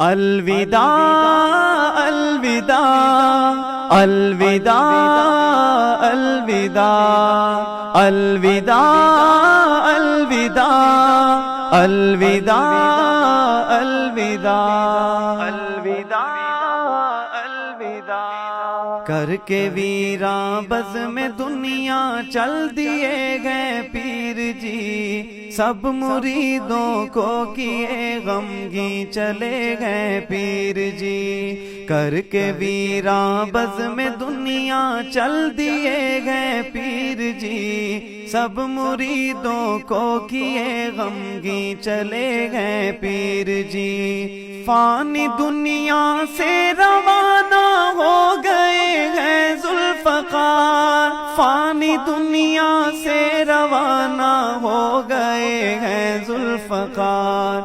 الوداع الوداع الوداع الوداع الوداع الوداع الوداع الوداع الوداع کر کے ویراں بزم دنیا چل دیے گئے پیر جی، سب مریدوں کو کیے غمگین چلے گئے پیر جی، کر کے ویراں بزم دنیا چل دیے گئے پیر جی، سب مریدوں کو کیے غمگین چلے گئے پیر جی، فانی دنیا سے روانہ ہو گئے ہیں ذوالفقار، فانی دنیا سے روانہ ہو گئے ہیں ذوالفقار،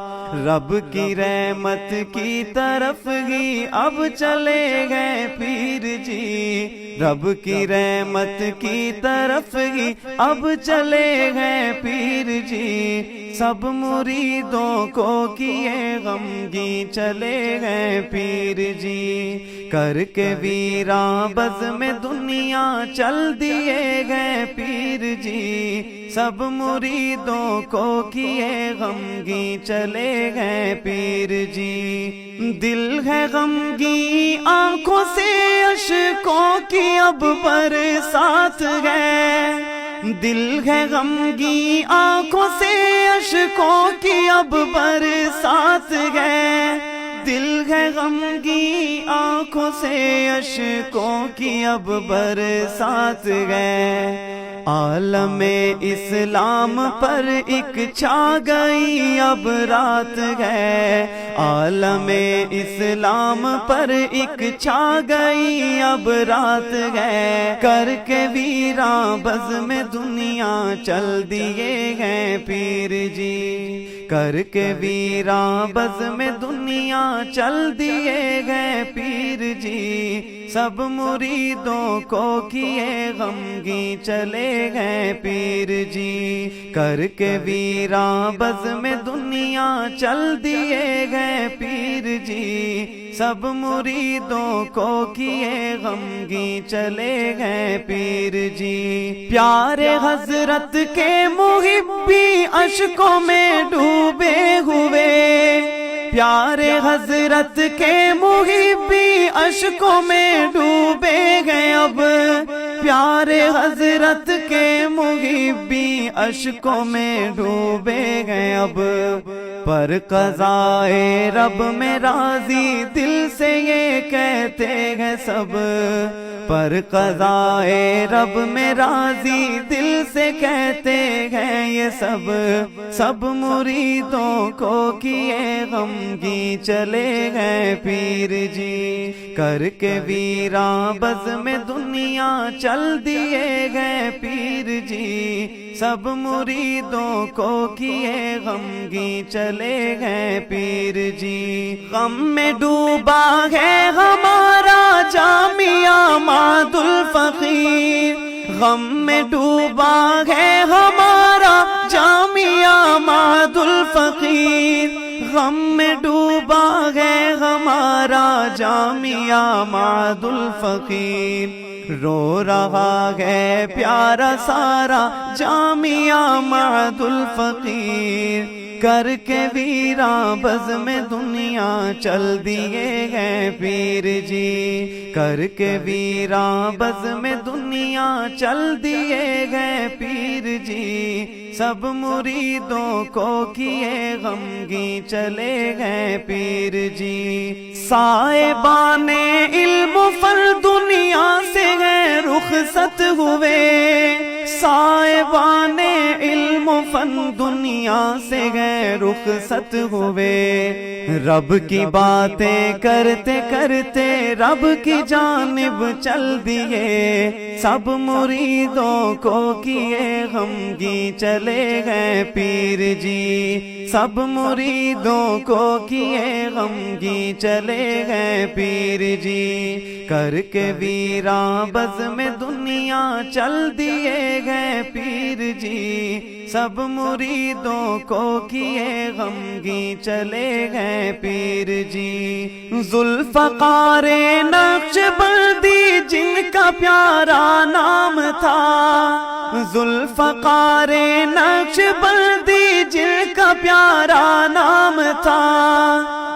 رب کی رحمت کی طرف ہی اب چلے گئے پیر جی، رب کی رحمت کی طرف ہی اب چلے گئے پیر جی، سب مریدوں کو کیے غمگین چلے گئے پیر جی، کر کے ویراں بزم دنیا چل دیے گئے پیر جی، سب مریدوں کو کیے غمگین چلے گئے پیر جی، دل ہے غمگین آنکھوں سے اشکوں کی اب برسات ہے، دل ہے غمگین آنکھوں سے اشکوں کی اب برسات ہے، دل ہے غمگین آنکھوں سے اشکوں کی اب برسات ہے، عالم اسلام پر ایک چھا گئی اب رات ہے، عالم اسلام پر ایک چھا گئی اب رات ہے، کر کے ویراں بزم دنیا چل دیے گئے پیر جی، کر کے ویراں بزم دنیا چل دیے گئے پیر جی، سب مریدوں کو کیے غمگین چلے گئے پیر جی، کر کے ویراں بزم دنیا چل دیے گئے پیر جی، سب مریدوں کو کیے غمگین چلے گئے پیر جی، پیارے حضرت کے محبی اشکوں میں ڈوبے ہوئے، پیارے حضرت کے محبی اشکوں میں ڈوبے گئے اب، پیارے حضرت کے محبی اشکوں میں ڈوبے گئے اب، پر قضائے رب میں راضی دل سے یہ کہتے ہیں سب، پر قضائے رب میں راضی دل سے کہتے ہیں یہ سب، سب مریدوں کو کیے غمگین چلے گئے پیر جی، کر کے ویراں بزم دنیا چل دیے گئے پیر جی، سب مریدوں کو کیے غمگین چلے گئے پیر جی، غم میں ڈوبا ہے ہمارا جامعہ ماد الفقیر، غم میں ڈوبا ہے ہمارا جامعہ ماد الفقیر، غم میں ڈوبا ہے ہمارا جامعہ ماد الفقیر، رو رہا ہے پیارا سارا جامعہ ماد الفقیر، کر کے ویراں بزم دنیا چل دیے گئے پیر جی، کر کے ویراں بزم دنیا چل دیے گئے پیر جی، سب مریدوں کو کیے غمگین چلے گئے پیر جی، صاحبان علم و فن دنیا سے گئے رخصت ہوئے، صاحبان علم و فن دنیا سے گئے رخصت ہوئے، رب کی باتیں کرتے کرتے رب کی جانب چل دیے، سب مریدوں کو کیے غمگین چلے گئے پیر جی، سب مریدوں کو کیے غمگین چلے گئے پیر جی، کر کے ویراں بزم دنیا چل دیے گئے پیر جی، سب مریدوں کو کیے غمگین چلے گئے پیر جی۔ ذوالفقار نقشبندی جن کا پیارا نام تھا، ذوالفقار نقشبندی جن کا پیارا نام تھا،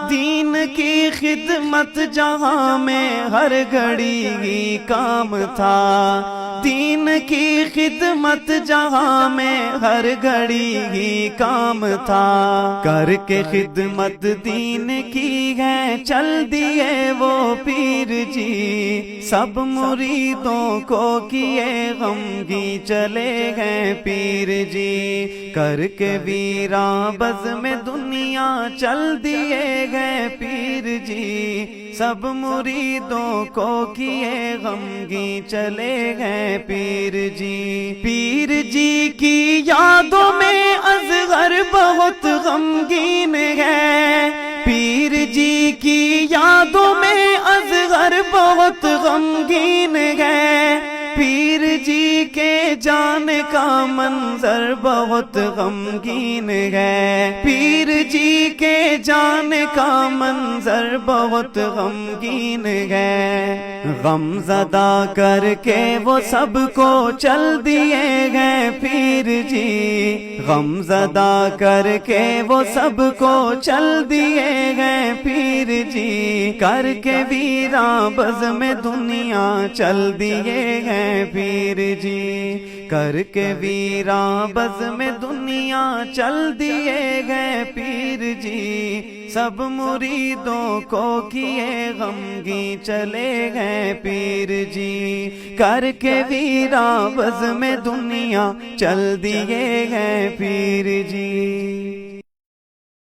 دین کی خدمت جہاں میں ہر گھڑی ہی کام تھا، دین کی خدمت جہاں میں ہر گھڑی ہی کام تھا، کر کے خدمت دین کی ہے چل دیے وہ پیر جی، سب مریدوں کو کیے غمگین چلے گئے پیر جی، کر کے ویراں بز میں دنیا چل دیے گئے پیر جی، سب مریدوں کو کیے غمگین چلے گئے پیر جی۔ پیر جی کی یادوں میں اصغر بہت غمگین ہے، پیر جی کی یادوں میں اصغر بہت غمگین ہے، پیر جی کے جانے کا منظر بہت غمگین ہے، پیر جی کے جانے کا منظر بہت غمگین ہے، غم زدہ کر کے وہ سب کو چل دیے گئے پیر جی، غم زدہ کر کے وہ سب کو چل دیے گئے پیر جی، کر کے ویراں بز میں دنیا چل دیے گئے پیر جی، کر کے ویراں بز میں دنیا چل دیے گئے پیر جی، سب مریدوں کو کیے غمگین چلے گئے پیر جی، کر کے ویراں بز میں دنیا چل دیے گئے پیر جی۔